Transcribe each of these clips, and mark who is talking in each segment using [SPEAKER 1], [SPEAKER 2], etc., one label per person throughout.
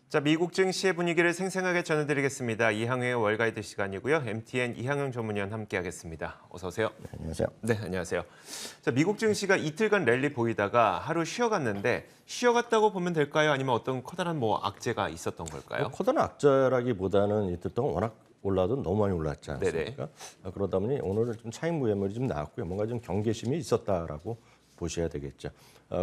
[SPEAKER 1] 자, 미국 증시의 분위기를 생생하게 전해드리겠습니다. 이항의 월가이드 시간이고요. MTN 이항영 전문위원 함께하겠습니다. 어서 오세요.
[SPEAKER 2] 네, 안녕하세요.
[SPEAKER 1] 네, 안녕하세요. 자, 미국 증시가 이틀간 랠리 보이다가 하루 쉬어갔는데 쉬어갔다고 보면 될까요? 아니면 어떤 커다란 악재가 있었던 걸까요?
[SPEAKER 2] 커다란 악재라기보다는 이틀 동안 워낙 올라도 너무 많이 올랐지
[SPEAKER 1] 네네.
[SPEAKER 2] 않습니까? 그러다 보니 오늘은 좀 차익 무예물이 좀 나왔고요. 뭔가 좀 경계심이 있었다라고 보셔야 되겠죠.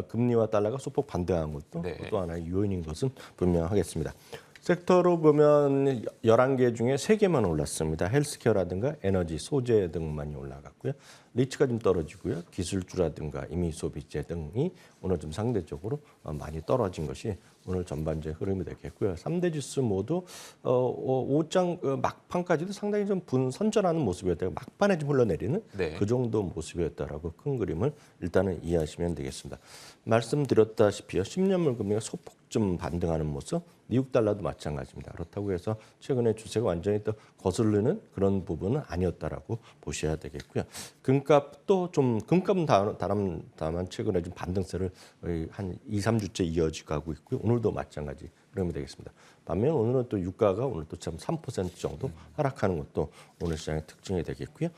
[SPEAKER 2] 금리와 달러가 소폭 반등한 것도
[SPEAKER 1] 네.
[SPEAKER 2] 또 하나의 요인인 것은 분명하겠습니다. 섹터로 보면 11개 중에 3개만 올랐습니다. 헬스케어라든가 에너지, 소재 등 많이 올라갔고요. 리츠가 좀 떨어지고요. 기술주라든가 임의소비재 등이 오늘 좀 상대적으로 많이 떨어진 것이 오늘 전반적인 흐름이 되겠고요. 3대 지수 모두 5장 막판까지도 상당히 좀 선전하는 모습이었다가 막판에 좀 흘러내리는
[SPEAKER 1] 네.
[SPEAKER 2] 그 정도 모습이었다라고 큰 그림을 일단은 이해하시면 되겠습니다. 말씀드렸다시피요. 10년물 금리가 소폭 좀 반등하는 모습, 미국 달러도 마찬가지입니다. 그렇다고 해서 최근에 주세가 완전히 또 거슬리는 그런 부분은 아니었다라고 보셔야 되겠고요. 금값도 좀 금값은 다만 최근에 좀 반등세를 한 2, 3주째 이어지고 가고 있고요. 오늘도 마찬가지 흐름이 되겠습니다. 반면 오늘은 또 유가가 오늘 또 참 3% 정도 하락하는 것도 오늘 시장의 특징이 되겠고요.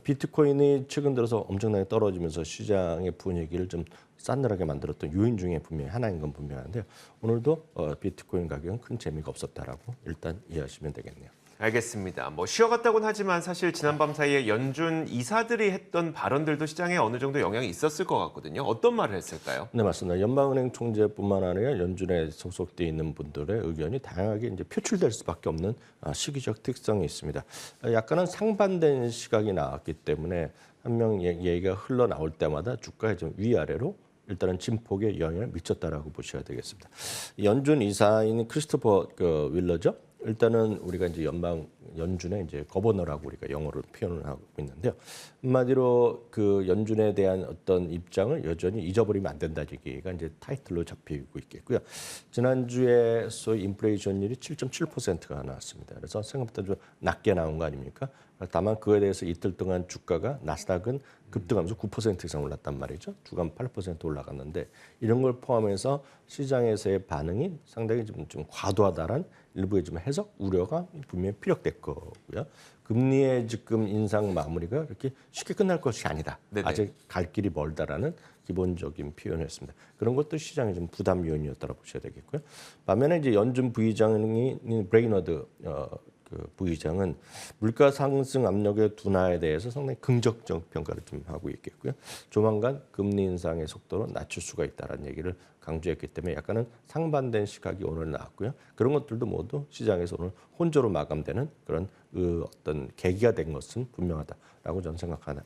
[SPEAKER 2] 비트코인이 최근 들어서 엄청나게 떨어지면서 시장의 분위기를 좀 싸늘하게 만들었던 요인 중에 분명히 하나인 건 분명한데요. 오늘도 비트코인 가격은 큰 재미가 없었다라고 일단 이해하시면 되겠네요.
[SPEAKER 1] 알겠습니다. 쉬어갔다고는 하지만 사실 지난밤 사이에 연준 이사들이 했던 발언들도 시장에 어느 정도 영향이 있었을 것 같거든요. 어떤 말을 했을까요?
[SPEAKER 2] 네, 맞습니다. 연방은행 총재뿐만 아니라 연준에 소속돼 있는 분들의 의견이 다양하게 이제 표출될 수밖에 없는 시기적 특성이 있습니다. 약간은 상반된 시각이 나왔기 때문에 한 명 얘기가 흘러나올 때마다 주가에 좀 위아래로 일단은 진폭에 영향을 미쳤다라고 보셔야 되겠습니다. 연준 이사인 크리스토퍼 윌러죠. 일단은 우리가 이제 연준의 이제 거버너라고 우리가 영어로 표현을 하고 있는데요. 한마디로 그 연준에 대한 어떤 입장을 여전히 잊어버리면 안 된다 얘기가 이제 타이틀로 잡히고 있겠고요. 지난주에 소위 인플레이션율이 7.7%가 나왔습니다. 그래서 생각보다 좀 낮게 나온 거 아닙니까? 다만 그에 대해서 이틀 동안 주가가 나스닥은 급등하면서 9% 이상 올랐단 말이죠. 주간 8% 올라갔는데 이런 걸 포함해서 시장에서의 반응이 상당히 좀 과도하다란 일부의 좀 해석 우려가 분명히 피력될 거고요. 금리의 지금 인상 마무리가 그렇게 쉽게 끝날 것이 아니다.
[SPEAKER 1] 네네.
[SPEAKER 2] 아직 갈 길이 멀다라는 기본적인 표현이었습니다. 그런 것도 시장의 좀 부담 요인이었다고 보셔야 되겠고요. 반면에 이제 연준 부의장이 브레이너드 그 부의장은 물가 상승 압력의 둔화에 대해서 상당히 긍정적 평가를 좀 하고 있겠고요. 조만간 금리 인상의 속도를 낮출 수가 있다는 얘기를 강조했기 때문에 약간은 상반된 시각이 오늘 나왔고요. 그런 것들도 모두 시장에서 오늘 혼조로 마감되는 그런 어떤 계기가 된 것은 분명하다라고 저는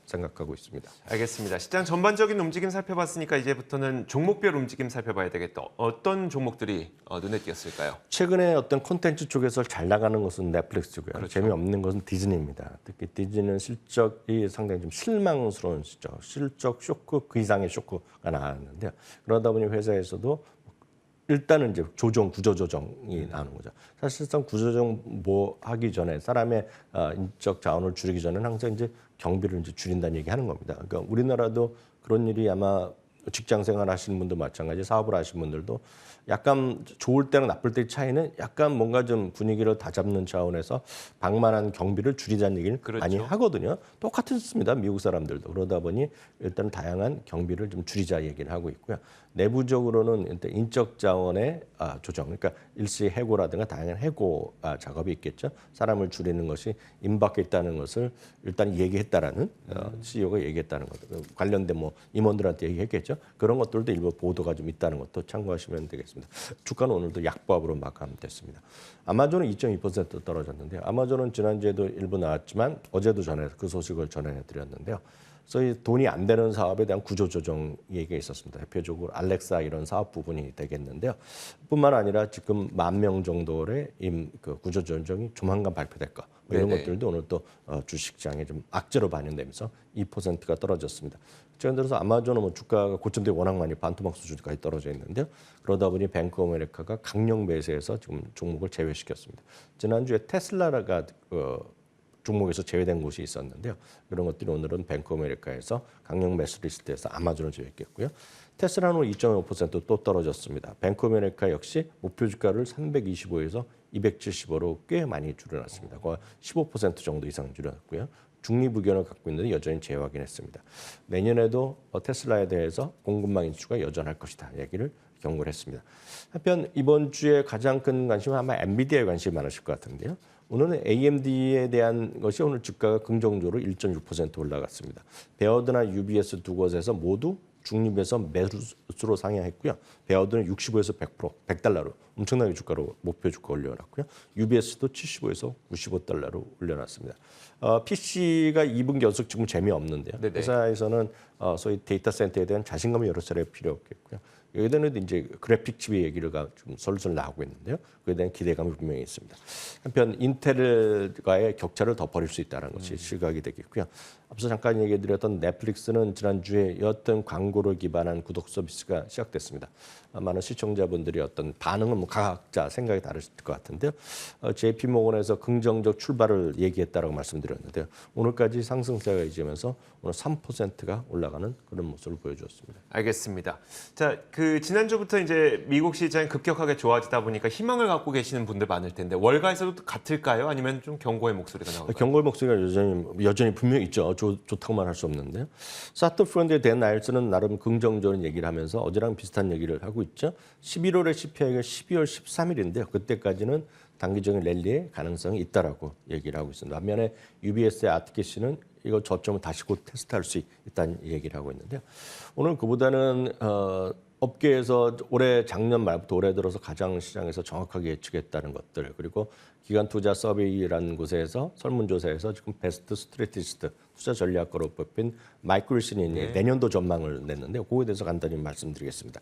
[SPEAKER 2] 생각하고 있습니다.
[SPEAKER 1] 알겠습니다. 시장 전반적인 움직임 살펴봤으니까 이제부터는 종목별 움직임 살펴봐야 되겠다. 어떤 종목들이 눈에 띄었을까요?
[SPEAKER 2] 최근에 어떤 콘텐츠 쪽에서 잘 나가는 것은 넷플릭스고요.
[SPEAKER 1] 그렇죠.
[SPEAKER 2] 재미없는 것은 디즈니입니다. 특히 디즈니는 실적이 상당히 좀 실망스러운 실적 쇼크 그 이상의 쇼크가 나왔는데요. 그러다 보니 회사에서도 일단은 이제 구조 조정이 나오는 거죠. 사실상 구조 조정 하기 전에 사람의 인적 자원을 줄이기 전에는 항상 이제 경비를 이제 줄인다는 얘기 하는 겁니다. 그러니까 우리나라도 그런 일이 아마 직장 생활 하시는 분도 마찬가지, 사업을 하시는 분들도 약간 좋을 때랑 나쁠 때의 차이는 약간 뭔가 좀 분위기를 다잡는 차원에서 방만한 경비를 줄이자는 얘기를
[SPEAKER 1] 그렇죠.
[SPEAKER 2] 많이 하거든요. 똑같습니다. 미국 사람들도. 그러다 보니 일단 다양한 경비를 좀 줄이자 얘기를 하고 있고요. 내부적으로는 일단 인적 자원의 조정, 그러니까 일시 해고라든가 다양한 해고 작업이 있겠죠. 사람을 줄이는 것이 임박해 있다는 것을 일단 얘기했다라는 CEO가 얘기했다는 것, 관련된 임원들한테 얘기했겠죠. 그런 것들도 일부 보도가 좀 있다는 것도 참고하시면 되겠습니다. 주가는 오늘도 약보합으로 마감됐습니다. 아마존은 2.2% 떨어졌는데요. 아마존은 지난주에도 일부 나왔지만 어제도 그 소식을 전해드렸는데요. 그래서 돈이 안 되는 사업에 대한 구조조정 얘기가 있었습니다. 대표적으로 알렉사 이런 사업 부분이 되겠는데요. 뿐만 아니라 지금 10,000명 정도의 그 구조조정이 조만간 발표될 거. 이런
[SPEAKER 1] 네네.
[SPEAKER 2] 것들도 오늘 또 주식시장에 좀 악재로 반영되면서 2%가 떨어졌습니다. 최근 들어서 아마존은 주가가 고점대 워낙 많이 반토막 수준까지 떨어져 있는데요. 그러다 보니 뱅크 오브 아메리카가 강력 매수해서 지금 종목을 제외시켰습니다. 지난주에 테슬라가 종목에서 제외된 곳이 있었는데요. 그런 것들이 오늘은 뱅크 오브 아메리카에서 강력 매수 리스트에서 아마존을 제외했고요. 테슬라는 2.5%또 떨어졌습니다. 뱅크 오브 아메리카 역시 목표 주가를 325에서 275로 꽤 많이 줄여놨습니다. 거의 15% 정도 이상 줄였고요. 중립 의견을 갖고 있는데 여전히 재확인했습니다. 내년에도 테슬라에 대해서 공급망 인수가 여전할 것이다 얘기를 경고를 했습니다. 한편 이번 주에 가장 큰 관심은 아마 엔비디아에 관심이 많으실 것 같은데요. 오늘은 AMD에 대한 것이 오늘 주가가 긍정적으로 1.6% 올라갔습니다. 베어드나 UBS 두 곳에서 모두 중립에서 매수로 상향했고요. 베어드는 65에서 100%, 100달러로 엄청나게 주가로 목표 주가 올려놨고요. UBS도 75에서 95달러로 올려놨습니다. PC가 2분기 연속 지금 재미없는데요.
[SPEAKER 1] 네네.
[SPEAKER 2] 회사에서는 소위 데이터 센터에 대한 자신감이 여러 차례 필요했겠고요. 여기에 대한 이제 그래픽 칩의 얘기가 좀 솔솔 나오고 있는데요. 그에 대한 기대감이 분명히 있습니다. 한편 인텔과의 격차를 더 벌일 수 있다는 것이 시각이 되겠고요. 앞서 잠깐 얘기해드렸던 넷플릭스는 지난주에 어떤 광고를 기반한 구독 서비스가 시작됐습니다. 많은 시청자분들이 어떤 반응은 뭐 각자 생각이 다를 것 같은데요. JP모건에서 긍정적 출발을 얘기했다라고 말씀드렸는데요. 오늘까지 상승세가 이지면서 오늘 3%가 올라가는 그런 모습을 보여주었습니다.
[SPEAKER 1] 알겠습니다. 자, 그 지난주부터 이제 미국 시장이 급격하게 좋아지다 보니까 희망을 갖고 계시는 분들 많을 텐데 월가에서도 같을까요? 아니면 좀 경고의 목소리가 나올까요?
[SPEAKER 2] 경고의 목소리가 여전히 분명히 있죠. 좋다고만 할 수 없는데요. 사트 프론트에 대한 나일스는 나름 긍정적인 얘기를 하면서 어제랑 비슷한 얘기를 하고 있죠. 11월에 CPI가 12월 13일인데요. 그때까지는 단기적인 랠리의 가능성이 있다라고 얘기를 하고 있습니다. 반면에 UBS의 아트캐시는 이거 저점을 다시 곧 테스트할 수 있다는 얘기를 하고 있는데요. 오늘 그보다는 업계에서 작년 말부터 올해 들어서 가장 시장에서 정확하게 예측했다는 것들 그리고 기관 투자 서베이라는 곳에서 설문조사에서 지금 베스트 스트래티스트 투자 전략가로 뽑힌 마이클 리슨이 내년도 전망을 냈는데 그거에 대해서 간단히 말씀드리겠습니다.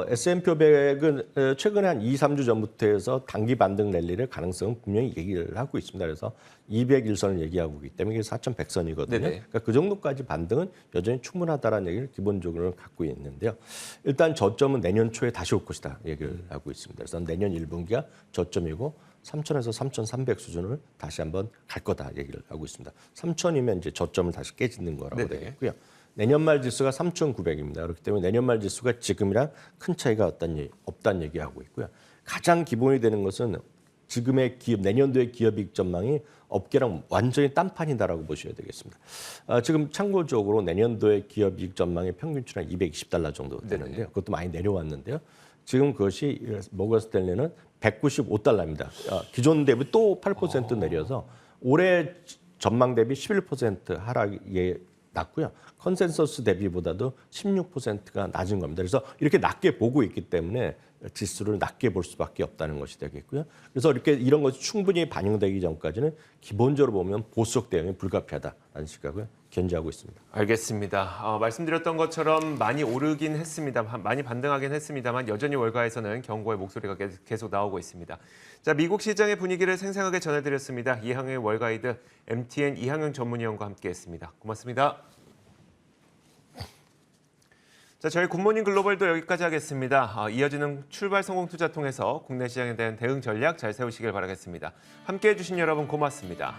[SPEAKER 2] S&P 500은 최근에 한 2, 3주 전부터 해서 단기 반등 랠리를 가능성은 분명히 얘기를 하고 있습니다. 그래서 201선을 얘기하고 있기 때문에 이게 4,100선이거든요. 그러니까 그 정도까지 반등은 여전히 충분하다는 얘기를 기본적으로 갖고 있는데요. 일단 저점은 내년 초에 다시 올 것이다 얘기를 하고 있습니다. 그래서 내년 1분기가 저점이고 3,000에서 3,300 수준을 다시 한번 갈 거다 얘기를 하고 있습니다. 3,000이면 이제 저점을 다시 깨지는 거라고
[SPEAKER 1] 네네.
[SPEAKER 2] 되겠고요. 내년 말 지수가 3,900입니다. 그렇기 때문에 내년 말 지수가 지금이랑 큰 차이가 없다는 얘기하고 있고요. 가장 기본이 되는 것은 지금의 내년도의 기업이익 전망이 업계랑 완전히 딴판이다라고 보셔야 되겠습니다. 지금 참고적으로 내년도의 기업이익 전망의 평균치가 220달러 정도 되는데요. 그것도 많이 내려왔는데요. 지금 그것이 모건 스탠리는 195달러입니다. 기존 대비 또 8% 내려서 올해 전망 대비 11% 하락이 낮고요. 컨센서스 대비보다도 16%가 낮은 겁니다. 그래서 이렇게 낮게 보고 있기 때문에 지수를 낮게 볼 수밖에 없다는 것이 되겠고요. 그래서 이런 것이 충분히 반영되기 전까지는 기본적으로 보면 보수적 대응이 불가피하다는 시각을 견지하고 있습니다.
[SPEAKER 1] 알겠습니다. 말씀드렸던 것처럼 많이 오르긴 했습니다. 많이 반등하긴 했습니다만 여전히 월가에서는 경고의 목소리가 계속 나오고 있습니다. 자, 미국 시장의 분위기를 생생하게 전해드렸습니다. 이항영의 월가이드 MTN 이항영 전문위원과 함께했습니다. 고맙습니다. 자, 저희 굿모닝 글로벌도 여기까지 하겠습니다. 이어지는 출발 성공 투자 통해서 국내 시장에 대한 대응 전략 잘 세우시길 바라겠습니다. 함께해 주신 여러분 고맙습니다.